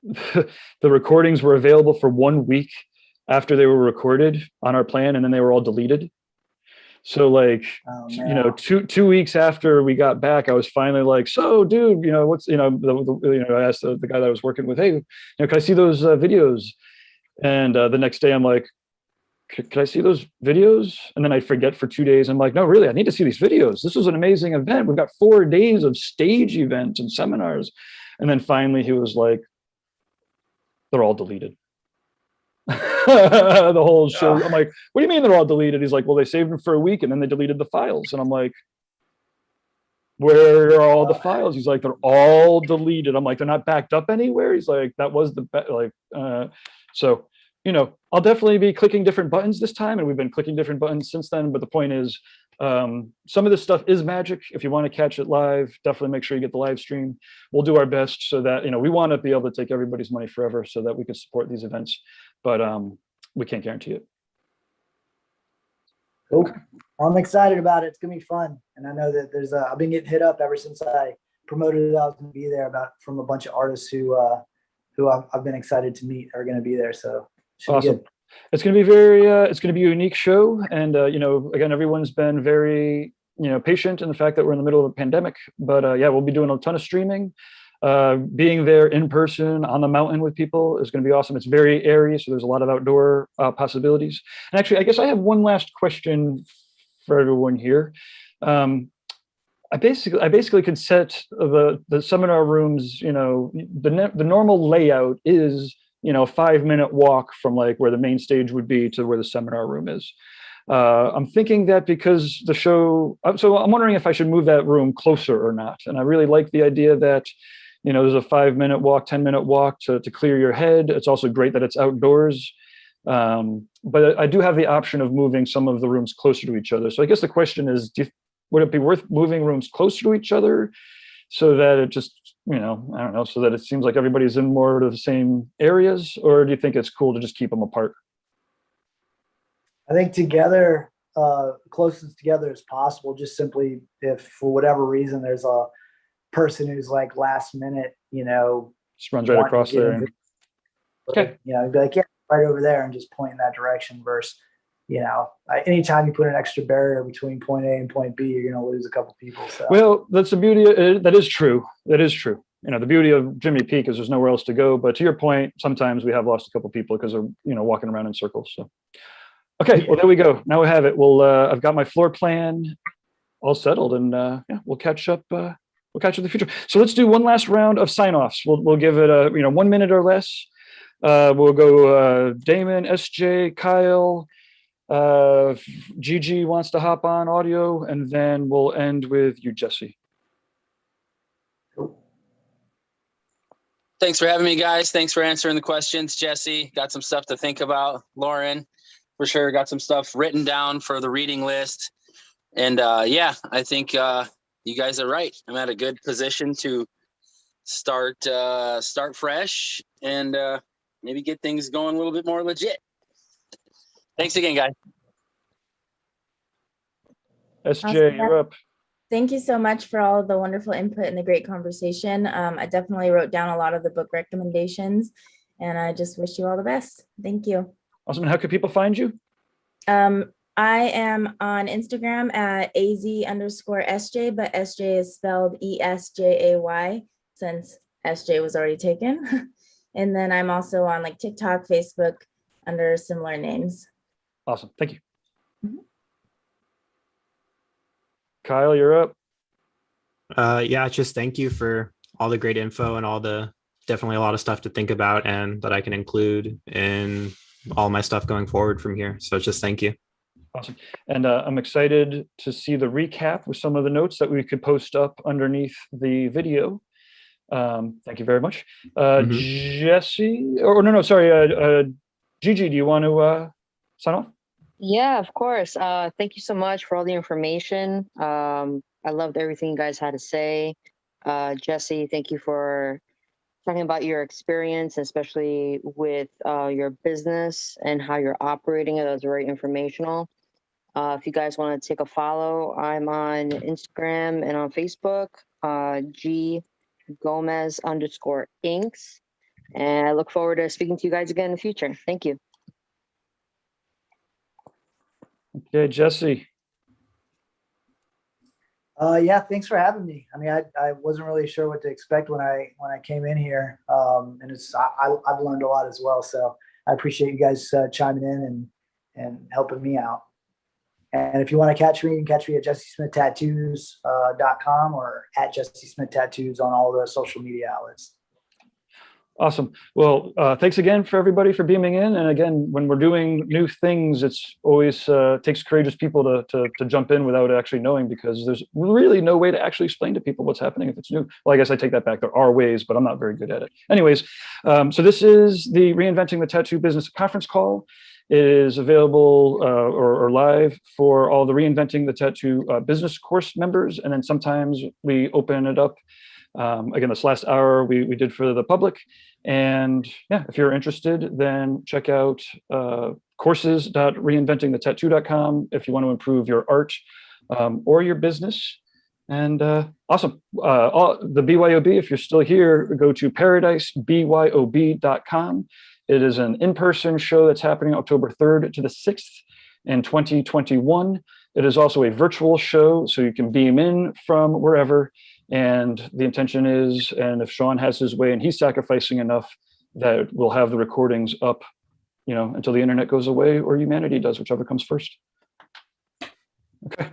the recordings were available for 1 week after they were recorded on our plan, and then they were all deleted. So like, you know, two weeks after we got back, I was finally like, so dude, you know, what's, you know, I asked the guy that I was working with, hey, you know, can I see those videos? And the next day I'm like, could I see those videos? And then I forget for 2 days. I'm like, no, really, I need to see these videos. This was an amazing event. We've got 4 days of stage events and seminars. And then finally he was like, they're all deleted. The whole show. I'm like, what do you mean they're all deleted? He's like, well, they saved them for a week and then they deleted the files. And I'm like, where are all the files? He's like, they're all deleted. I'm like, they're not backed up anywhere. He's like, that was the so, you know, I'll definitely be clicking different buttons this time, and we've been clicking different buttons since then. But the point is, some of this stuff is magic. If you want to catch it live, definitely make sure you get the live stream. We'll do our best so that, you know, we want to be able to take everybody's money forever so that we can support these events, but we can't guarantee it. Cool. Well, I'm excited about it. It's gonna be fun, and I know that there's I've been getting hit up ever since I promoted it. I was gonna be there from a bunch of artists who I've been excited to meet are gonna be there. So should be Awesome. good. It's going to be very, it's going to be a unique show. And, again, everyone's been very, patient in the fact that we're in the middle of a pandemic. But yeah, we'll be doing a ton of streaming. Being there in person on the mountain with people is going to be awesome. It's very airy, so there's a lot of outdoor possibilities. And actually, I guess I have one last question for everyone here. I basically could set the seminar rooms, the normal layout is, a 5-minute walk from like where the main stage would be to where the seminar room is. I'm thinking that because the show, so I'm wondering if I should move that room closer or not. And I really like the idea that, there's a 5-minute walk, 10-minute walk to clear your head. It's also great that it's outdoors. But I do have the option of moving some of the rooms closer to each other. So I guess the question is, would it be worth moving rooms closer to each other so that it just, I don't know, so that it seems like everybody's in more of the same areas? Or do you think it's cool to just keep them apart? I think together, closest together as possible, just simply if for whatever reason there's a person who's like last minute, Just runs right across there. Okay. You'd be like, yeah, right over there, and just point in that direction versus, anytime you put an extra barrier between point A and point B, you're going to lose a couple people. So. Well, that's the beauty. That is true. That is true. The beauty of Jimmy Peak is there's nowhere else to go. But to your point, sometimes we have lost a couple people because they're, walking around in circles. So, okay, well, there we go. Now we have it. Well, I've got my floor plan all settled, and yeah, we'll catch up. We'll catch up in the future. So let's do one last round of sign-offs. We'll give it a 1 minute or less. We'll go Damon, SJ, Kyle. Gigi wants to hop on audio, and then we'll end with you, Jesse. Thanks for having me, guys. Thanks for answering the questions. Jesse, got some stuff to think about. Lauren, for sure, got some stuff written down for the reading list. And yeah, I think you guys are right. I'm at a good position to start fresh and maybe get things going a little bit more legit. Thanks again, guys. SJ, Awesome. you're up. Thank you so much for all of the wonderful input and the great conversation. I definitely wrote down a lot of the book recommendations, and I just wish you all the best. Thank you. Awesome. And how can people find you? I am on Instagram at AZ_SJ, but SJ is spelled ESJAY since SJ was already taken. And then I'm also on like TikTok, Facebook under similar names. Awesome. Thank you. Kyle, you're up. Yeah, just thank you for all the great info and definitely a lot of stuff to think about and that I can include in all my stuff going forward from here. So just thank you. Awesome. And I'm excited to see the recap with some of the notes that we could post up underneath the video. Thank you very much. Jesse, sorry, Gigi, do you want to sign off? Yeah, of course. Thank you so much for all the information. I loved everything you guys had to say. Jesse, thank you for talking about your experience, especially with your business and how you're operating it. That was very informational. If you guys want to take a follow, I'm on Instagram and on Facebook, ggomez_inks. And I look forward to speaking to you guys again in the future. Thank you. Okay, Jesse. Yeah, thanks for having me. I mean, I wasn't really sure what to expect when I came in here, and I've learned a lot as well. So I appreciate you guys chiming in and helping me out. And if you want to catch me, you can catch me at jessesmithtattoos.com or at Jesse Smith Tattoos on all the social media outlets. Awesome. Well, thanks again for everybody for beaming in. And again, when we're doing new things, it's always takes courageous people to jump in without actually knowing, because there's really no way to actually explain to people what's happening if it's new. Well, I guess I take that back. There are ways, but I'm not very good at it. Anyways, so this is the Reinventing the Tattoo Business conference call. It is available or live for all the Reinventing the Tattoo business course members. And then sometimes we open it up. Again, this last hour we did for the public. And yeah, if you're interested, then check out courses.reinventingthetattoo.com if you want to improve your art or your business. And awesome. The BYOB, if you're still here, go to paradisebyob.com. It is an in-person show that's happening October 3rd to the 6th in 2021. It is also a virtual show, so you can beam in from wherever. And the intention is, and if Sean has his way and he's sacrificing enough, that we'll have the recordings up, until the internet goes away or humanity does, whichever comes first. Okay.